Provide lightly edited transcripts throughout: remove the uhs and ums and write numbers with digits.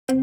O'zi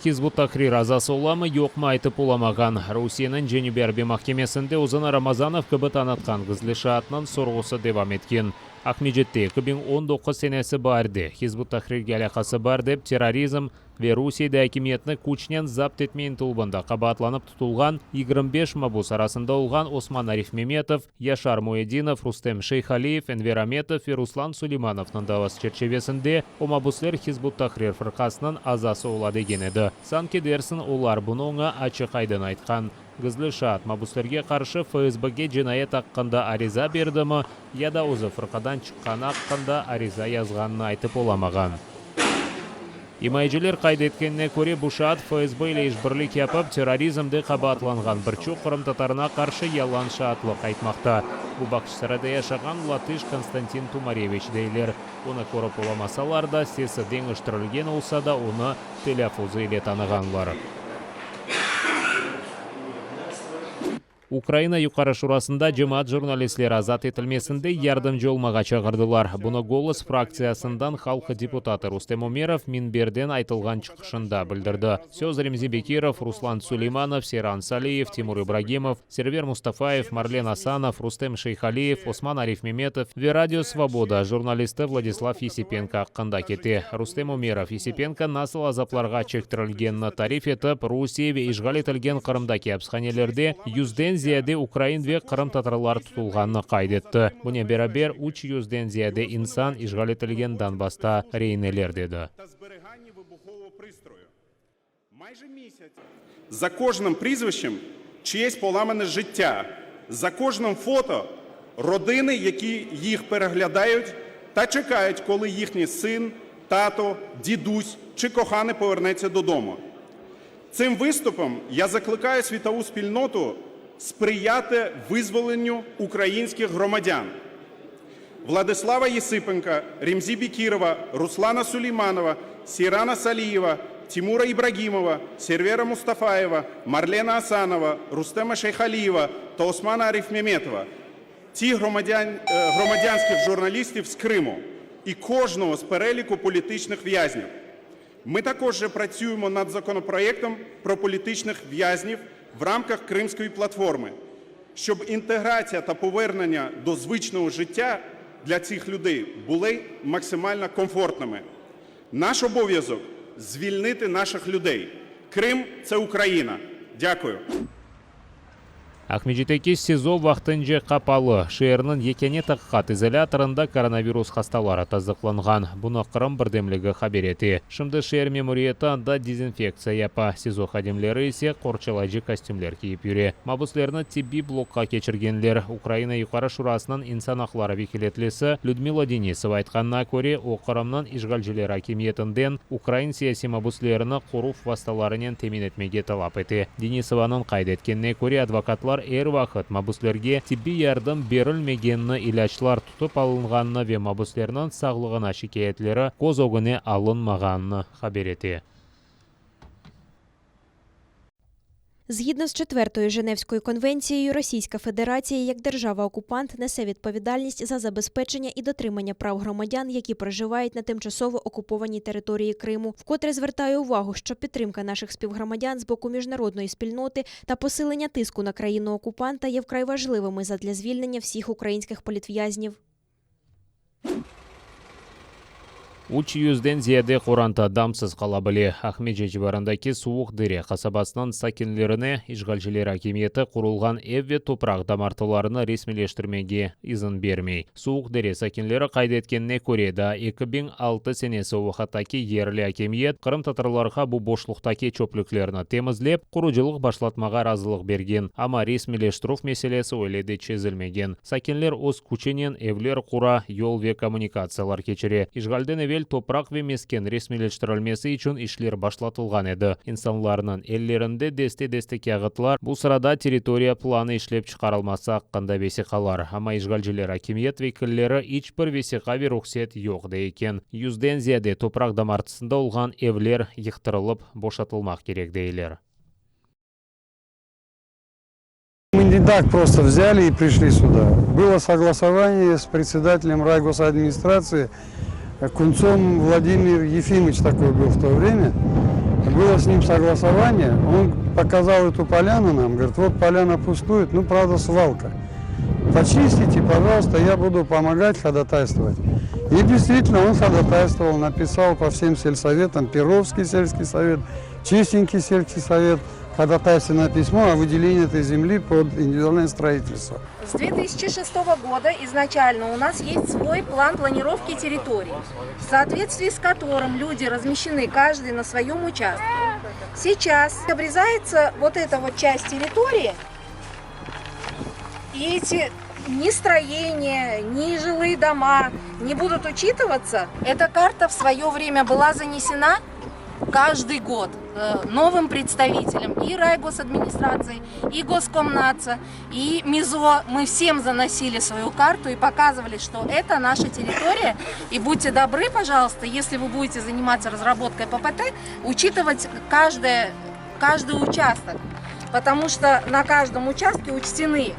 Hizbut Tahrir a'zosi ulami yo'qmi aytib bo'lamagan. Rossiyaning Jeneva harbiy mahkamasida o'zini Ramazanov kabi tanitgan qizli shaatning so'rg'usi davom etgan. Ahmedjetda 2019 senasi bardi. Hizbut Tahrirga aloqasi bor deb terrorizm ve Rossiyada hakimiyatni kuchdan zabt etmay intilganda qabatlanib tutilgan 25 mabus arasida olgan Osman Arif Memetov, Yashar Mo'edinov, Rustem Sheyxaliyev, Enver Ametov ve Ruslan Suleymanovning da'vosi cherchevasida o mabuslar Hizbut Tahrir firqasining a'zosi bo'ladi degan edi. Sanki dersin ular buni unga ochiq aydin aytgan. Qizli shaat mabuslarga qarshi FSBga jinoyat haqqında ariza berdimi, ya da o'zi firqadan chiqqani haqqında ariza yozganini aytib bo'lamagan. Imoychilar qayd etganiga ko'ra, bu shaat FSB ile ishbirlik yapib, terrorizmda qabatlangan bir cho'q Qrim tatarına qarshi yalan shaatlik aytmoqda. Bu Baqishsarayda yashagan Latish Konstantin Tumarevich deyler. Uni ko'rib bo'lmasalar da, sesi dengishtirilgan olsa da, uni telaffuzi ile taniganlar. Ukraina yuqori shurasida jamoat jurnalistlari azat etilmasida yordamchi olmaga chaqirdilar. Buni Golos fraksiyasidan xalq deputati Rustem Umerov minberdan aytilgan chiqishida bildirdi. So'z Remzi Bekirov, Ruslan Suleymanov, Seyran Saliyev, Timur Ibragimov, Server Mustafayev, Marlen Asanov, Rustem Sheyxaliyev, Osman Arif Memetov ve Radio Svoboda jurnalisti Vladislav Yesipenko haqqında ketdi. Rustem Umerov Yesipenko nasl azaplarga chektirilganini ta'rif etib, Rossiya ve ishg'ol etilgan Qrimdagi hapsxonalarda 100dan ziyade Ukrain ve Qrim tatarlari tutilganini qayd etdi. Bunga beraber 300dan ziyade inson ishg'ol etilgan Donbassda reyneler dedi. За кожним прізвищем чиєсь поламане життя, за кожним фото родини, які їх переглядають та чекають, коли їхній син, тато, дідусь чи коханий повернеться додому. Цим виступом я закликаю світову спільноту сприяти визволенню українських громадян. Владислава Єсипенка, Ремзі Бекірова, Руслана Сулейманова, Сейрана Салієва, Тимура Ібрагімова, Сервера Мустафаєва, Марлена Асанова, Рустема Шейхалієва та Османа Ариф Меметова. Ті громадянських журналістів з Криму і кожного з переліку політичних в'язнів. Ми також працюємо над законопроєктом про політичних в'язнів в рамках Кримської платформи, щоб інтеграція та повернення до звичного життя для цих людей були максимально комфортними. Наш обов'язок – звільнити наших людей. Крим – це Україна. Дякую. Ahmedjetdagi СИЗО vaqtincha qapalı. Şehirning Yekene taqqiqat izolyatorida koronavirus xastalari tasdiqlangan. Buni Qrim birdamligi xabar etdi. Şimdi şehir memuriyatida dezinfeksiya yapa. СИЗО xodimlari ise qo'rqchilaydigan kostyumlar kiyib yuri. Mabuslarni tibbiy blokka kechirganlar. Ukraina yuqori shurasining inson haqlari vakilatlisi Lyudmila Denisova aytganiga ko'ra, u Qrimning ishg'olchilar hakimiyatidan Ukrain siyosiy mabuslarini qo'ruv vositalarini temin etmaga talab etdi. Denisovaning qayd etganiga ko'ra, advokatlar vaqt mabuslarga tibbiy yordam berilmaganini, ilaçlar tutib olinganini ve mabuslarning sog'lig'ini shikoyatlari ko'z o'g'ini olinmaganini xabar etdi. Згідно з 4-ю Женевською конвенцією, Російська Федерація як держава-окупант несе відповідальність за забезпечення і дотримання прав громадян, які проживають на тимчасово окупованій території Криму. Вкотре звертаю увагу, що підтримка наших співгромадян з боку міжнародної спільноти та посилення тиску на країну-окупанта є вкрай важливими задля звільнення всіх українських політв'язнів. 300dan ziyade Qo'ronta damsiz qola bili. Ahmedjet jivarindagi Suvuq Dere qasabasining sakinlarini ishg'olchilar hakimiyati qurilgan ev ve to'proq damartalarini rasmiylashtirmaga izin bermay. Suvuq Dere sakinlari qayd etganiga ko'ra, 2006 senasi vaqtdagi yerli hakimiyat Qrim tatarlariga bu bo'shliqdagi cho'pliklarni temizlab, quruchilik boshlatmaga rozilik bergan, ammo rasmiylashtiruv masalasi o'yladi chizilmagan. Sakinlar o'z kuchining evlar qura, yo'l ve kommunikatsiyalar kechiri. Ishg'oldan ел топрақ ве мескен ресмилештірілмесі үшін ішлер башлатылған еді. İnsanlarının ellerinde destek yağıtlar bu sırada teritoriya planı işlep çıkarılması hakkında vesikalar. Ama işgalciler hakimiyet vekilleri hiçbir vesika ve ruhsat yok deyken. 100'den ziyade toprak damartısında olған evler yıktırılıp boşatılmak gerek deyler. Мы не так просто взяли и пришли сюда. Было согласование с председателем райгосадминистрации Кунцом Владимир Ефимович такой был в то время. Было с ним согласование. Он показал эту поляну нам, говорит, вот поляна пустует, ну правда свалка. Почистите, пожалуйста, я буду помогать ходатайствовать. И действительно он ходатайствовал, написал по всем сельсоветам, Перовский сельский совет, Чистенький сельский совет, ходатайственное письмо о выделении этой земли под индивидуальное строительство. С 2006 года изначально у нас есть свой план планировки территории, в соответствии с которым люди размещены каждый на своем участке. Сейчас обрезается вот эта вот часть территории, и эти ни строения, ни жилые дома не будут учитываться. Эта карта в свое время была занесена каждый год новым представителям и райгосадминистрации, и Госкомнадза, и МИЗО. Мы всем заносили свою карту и показывали, что это наша территория. И будьте добры, пожалуйста, если вы будете заниматься разработкой ППТ, учитывать каждый участок. Потому что на каждом участке учтены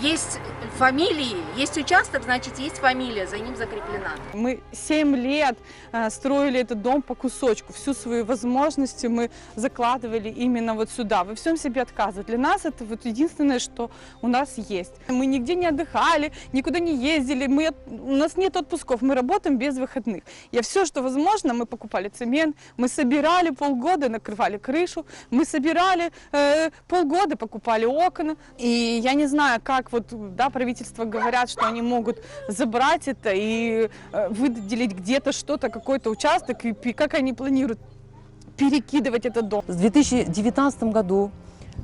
есть фамилии, есть участок, значит, есть фамилия, за ним закреплена. Мы 7 лет строили этот дом по кусочку. Всю свои возможности мы закладывали именно вот сюда. Во всем себе отказывать. Для нас это вот единственное, что у нас есть. Мы нигде не отдыхали, никуда не ездили. У нас нет отпусков, мы работаем без выходных. И все, что возможно, мы покупали цемент, мы собирали полгода, накрывали крышу, мы собирали полгода, покупали окна. И я не знаю, как вот, да, правительство говорят, что они могут забрать это и выделить где-то что-то, какой-то участок, и как они планируют перекидывать этот дом. В 2019 году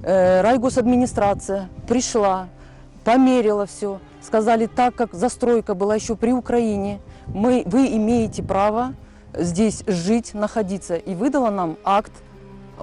райгосадминистрация пришла, померила все, сказали, так как застройка была еще при Украине, вы имеете право здесь жить, находиться, и выдала нам акт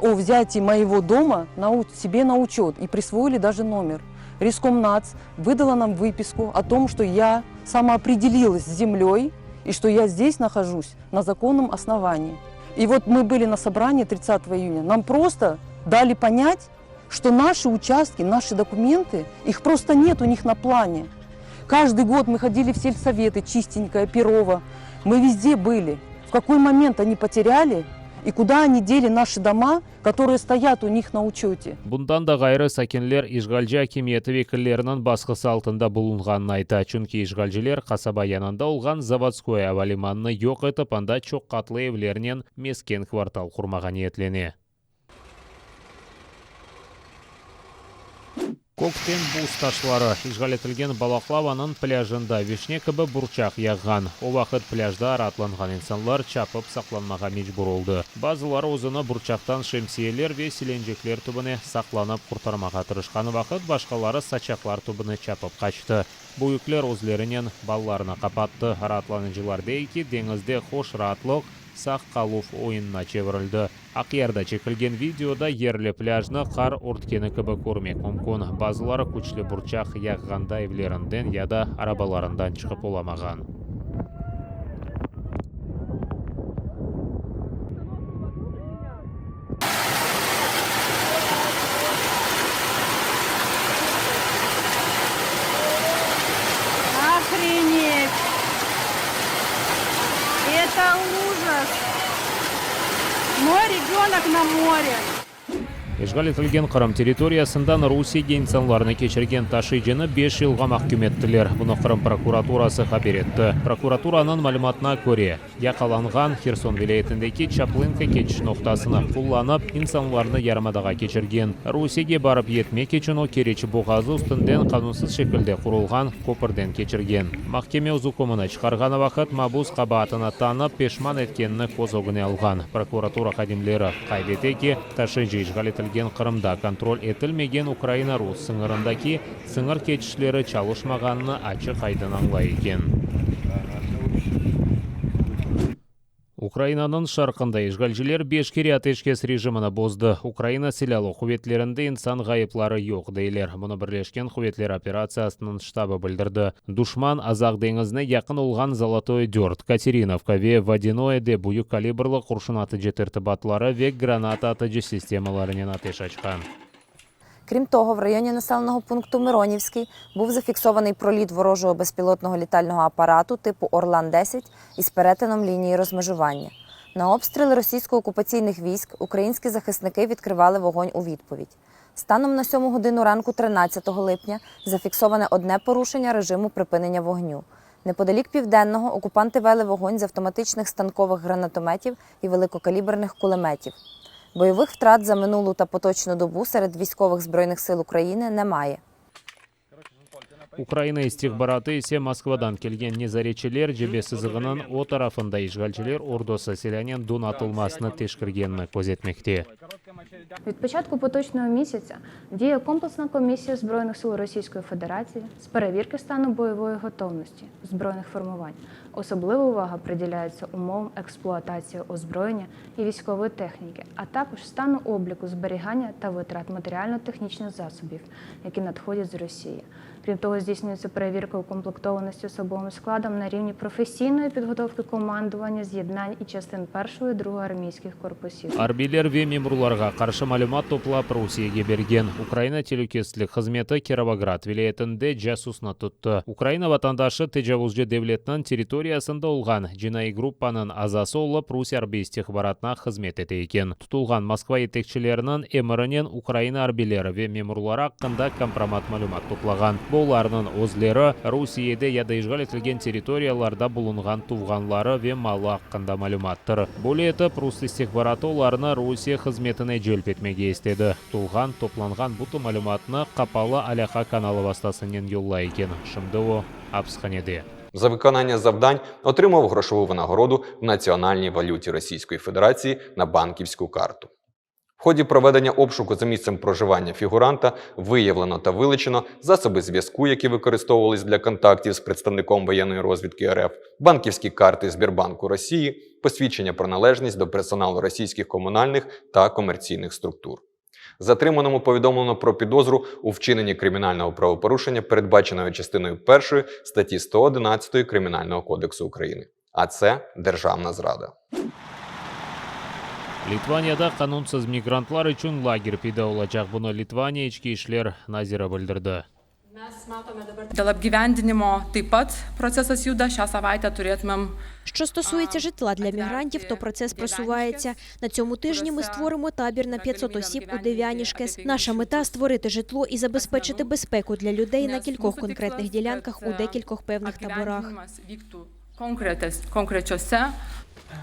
о взятии моего дома себе на учет, и присвоили даже номер. Рискомнадз выдала нам выписку о том, что я самоопределилась с землей и что я здесь нахожусь на законном основании. И вот мы были на собрании 30 июня. Нам просто дали понять, что наши участки, наши документы, их просто нет у них на плане. Каждый год мы ходили в сельсоветы, Чистенькое, Перово. Мы везде были. В какой момент они потеряли? И куда они дели наши дома, которые стоят у них на учете? Bundan da gayrı sakinler işgalci hakimiyeti vekillerinin baskısı altında bulunğanını ayta. Çünkü işgalciler kasaba yanında olğan Zavodskoye avalimanını yok etip anda çok katlı evlerinin mesken kvartal kurmağa niyetleni. Көктем бус ташлары işgal etilgen Балаклаваның пляжында вишне кебі бурчак яғған. О вақыт пляжда аратланған insanlar чапып сақланмаға мечбур oldu. Bazıları озыны бурчактан шемсиелер ве силенжеклер түбіне сақланып құртармаға тырышқан вақыт, башқалары сачаклар түбіне чапып қачты. Bu yükler özlerinin ballarına kapattı. Aratlанıcılar deyki denizde hoş rahatlıq saq qaluf oyununa çevrildi. Aqyarda çekilgen videoda yerli pляжны qar urtkeni kıbı көрмек мүмкін. Bazıları күчлі burçaq yağğanda evlerinden ya da arabalarından çıkıp olamağan. Охренеть! Это ужас! Мой ребенок на море! İşgal etilgen Qırım territoriyasından Rusiyaga insanlarını keçirgen taşıyıcını 5 yılga mahkum ettiler. Bunu Qırım prokuraturası haber etti. Prokuraturanın malumatına göre, yakalangan Xerson vilayetindeki Chaplinka keçiş noktasını kullanıp insanlarını yarımadaga keçirgen. Rusiyaga barıp yetmek için o Kerechi boğazı üstünden kanunsuz şekilde kurulgan köpürden keçirgen. Mahkeme uzukumunu çıkargan vaqt mabuz qabatını tanıp peşman etkenini koz ogine algan. Prokuratura xadimleri qaydete ki taşıyıcı işgal etilgen Qırımda kontrol etilmegen Ukraina-Rus sınırındaki sınır keçişleri çalışmağanını açık aydın anlay eken. Украинаның шарқында ишгалчылар 5 кере атешкес режимini бозды. Украина силялы құветлерінде инсан ғайыплары yok дейлер. Мұны бірлешкен құветлер операциясының штабы білдірді. Душман Азақ деңізіне яқын олған Золотой Дёрт, Катериновка ве Водяное бұйы калибрлы құршын аты жетірті батлары ве граната атыжы системаларынан атеш açқан. Крім того, в районі населеного пункту Миронівський був зафіксований проліт ворожого безпілотного літального апарату типу Орлан-10 із перетином лінії розмежування. На обстріли російсько-окупаційних військ українські захисники відкривали вогонь у відповідь. Станом на 7 годину ранку 13 липня зафіксоване одне порушення режиму припинення вогню. Неподалік Південного окупанти вели вогонь з автоматичних станкових гранатометів і великокаліберних кулеметів. Бойових втрат за минулу та поточну добу серед військових Збройних сил України немає. Украина истихбараты ise Москвадан келген незаречелер жебе сызығынан о тарафында ишгалчылар ордосы селянен донатылмасыны тешкіргенні көзетмекте. Від початку поточного місяця діє комплексна комісія Збройних сил Російської Федерації з перевірки стану бойової готовності збройних формувань. Особлива увага приділяється умовам експлуатації озброєння і військової техніки, а також стану обліку зберігання та витрат матеріально-технічних засобів, які надходять з Росії. Крім того, здійснюється перевірка укомплектованості особовим складом на рівні професійної підготовки командування, з'єднань і частин 1 і 2 армійських корпусів. Арбилер ве мемруларға қаршы малюмат топлап Русияге берген. Украина телекестілік қызметі Кировоград вилаетінде жасусына тұтты. Украина ватандашы тежавузжы девлетінің территориясында олған жинай группаның азасы олып Русия арбейстік баратына қызмет ете екен. Тұтылған Москва етекшілерінің эмірінен Украина арбилері ве мемрулары аққында компромат малюмат топлаған. Боларының өзлері Русияда яда ишгал етілген территорияларда бұлынған туғанлары ве малы аққында малюматтыр. Бұл етіп, Рус истихбараты оларына Русия қызметіне жөлп етмеге істеді. Тұлған, топланған бұты малюматыны қапалы Аляха каналы вастасынен юлла екен. Шымды о Апсханеде. За виконання завдань отримав грошову винагороду в національній валюті Російської Федерації на банківську карту. В ході проведення обшуку за місцем проживання фігуранта виявлено та вилучено засоби зв'язку, які використовувались для контактів з представником воєнної розвідки РФ, банківські карти Сбербанку Росії, посвідчення про належність до персоналу російських комунальних та комерційних структур. Затриманому повідомлено про підозру у вчиненні кримінального правопорушення, передбаченого частиною 1 статті 111 Кримінального кодексу України. А це державна зрада. Литванияда канунсыз мигрантлар үшін лагерь пайда olacak. Бұны Литвания ішкі ішлер Назира білдірді. Dėl apgyvendinimo taip pat procesas juda. Šią savaitę turėtumėm. Що стосується житла для мігрантів, то процес просувається. На цьому тижні ми створимо табір на 500 осіб у Дев'янішкес. Наша мета – створити житло і забезпечити безпеку для людей на кількох конкретних ділянках у декількох певних таборах.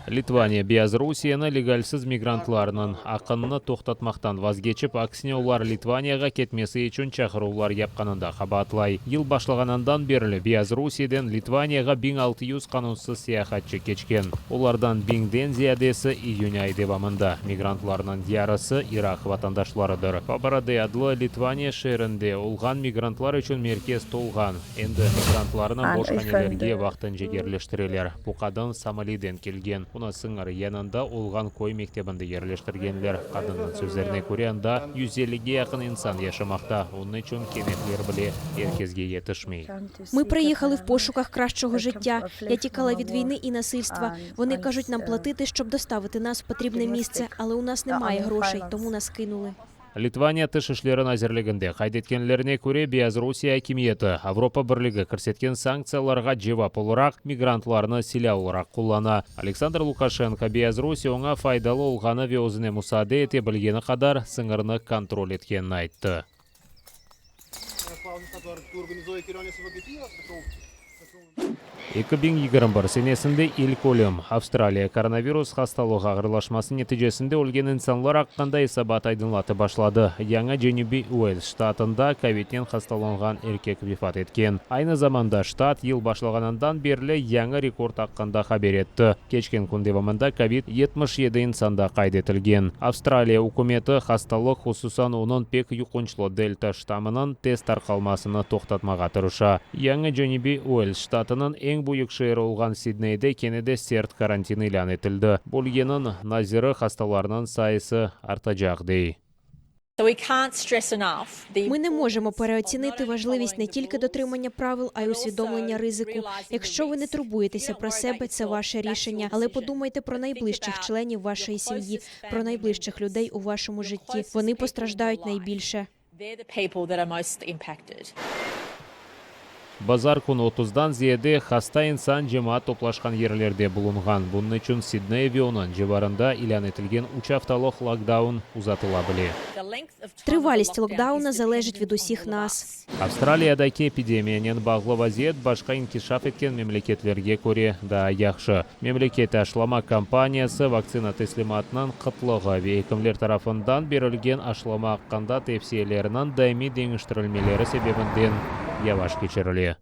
Литвания без Русияны легалсыз мигрантларының ақынны тоқтатмақтан вазгечіп, аксіне олар Литванияға кетмесі үшін чақырулар япқанында қабатлай. Ел башлағанандан берілі без Русиядан Литванияға 1600 қанунсыз сияхатчы кечкен. Олардан 1000-ден зиядесі июнь ай девамында. Мигрантларының ярысы Ирак ватандашларыдыр. Пабарады адлы Литвания шерінде олған мигрантлар үшін меркез толған. Енді мигрантларының бошқанелерге вақтын жегерлештірелер. Бұқадын Сомалиден келген. Уна сыңар янында олған кой мектебінде ерлештіргенлер. Қадынның сөздеріне көре анда 150-ге яқын инсан яшамақта. Оның үшін кеметлер біле еркезге етішмей. Ми приїхали в пошуках кращого життя. Я тікала від війни і насильства. Вони кажуть нам платити, щоб доставити нас в потрібне місце, але у нас немає грошей, тому нас кинули. Литвания тышышлерін әзірлігінде қайдеткенлеріне көре без Русия кемиеті Авропа бірлігі көрсеткен санкцияларға жауап оларақ мигрантларны силә оларақ қоллана. Александр Лукашенко без Русия оңа файдалы олғаны ве өзіне мұсады ете білгені қадар сыңырны контроль еткенін айтты. 2021 сенесінде ел көлем Австралия коронавирус хасталығы ағырлашмасы нәтижесінде өлген инсанлар аққанда исабат айдынлаты башлады. Яңа Дженюби Уэльс штатында ковидтен хасталанған еркек вифат еткен. Айны заманда штат ел башлағанынан берлі яңа рекорд аққанда хабер етті. Кечкен күндевамында ковид 77 инсанда қайдетілген. Австралия үкіметі хасталық хусусан оның пек юқынчлы дельта штамының тест арқалмасыны тоқтатмаға тұрыша. Яңа Дженюби Уэльс штат штатының ең бұйық шehri olgan Сиднейде кенеде серт карантин илан етілді. Бұл енін назиры хасталарының сайысы артacak дей. Ми не можемо переоцінити важливість не тільки дотримання правил, а й усвідомлення ризику. Якщо ви не турбуєтеся про себе, це ваше рішення. Але подумайте про найближчих членів вашої сім'ї, про найближчих людей у вашому житті. Вони постраждають найбільше. Базар күн 30-дан зиеде хаста инсан жема топлашқан ерлерде bulungan. Bunun için Sidney ve onun civarında ilan etilgen 3 haftalık lockdown uzatыла біле. Тривалість локдауна залежить від усіх нас. Австралиядағы эпидемияның бағлы вазиет башқа инкишаф еткен мемлекетлерге көре да яқшы. Мемлекет ашлама компаниясы вакцина теслиматынан қытлығы ве екімлер тарафындан берілген ашлама қанда тепсиелерінің даими деңіштірілмелері себебінден яваш кечірілі.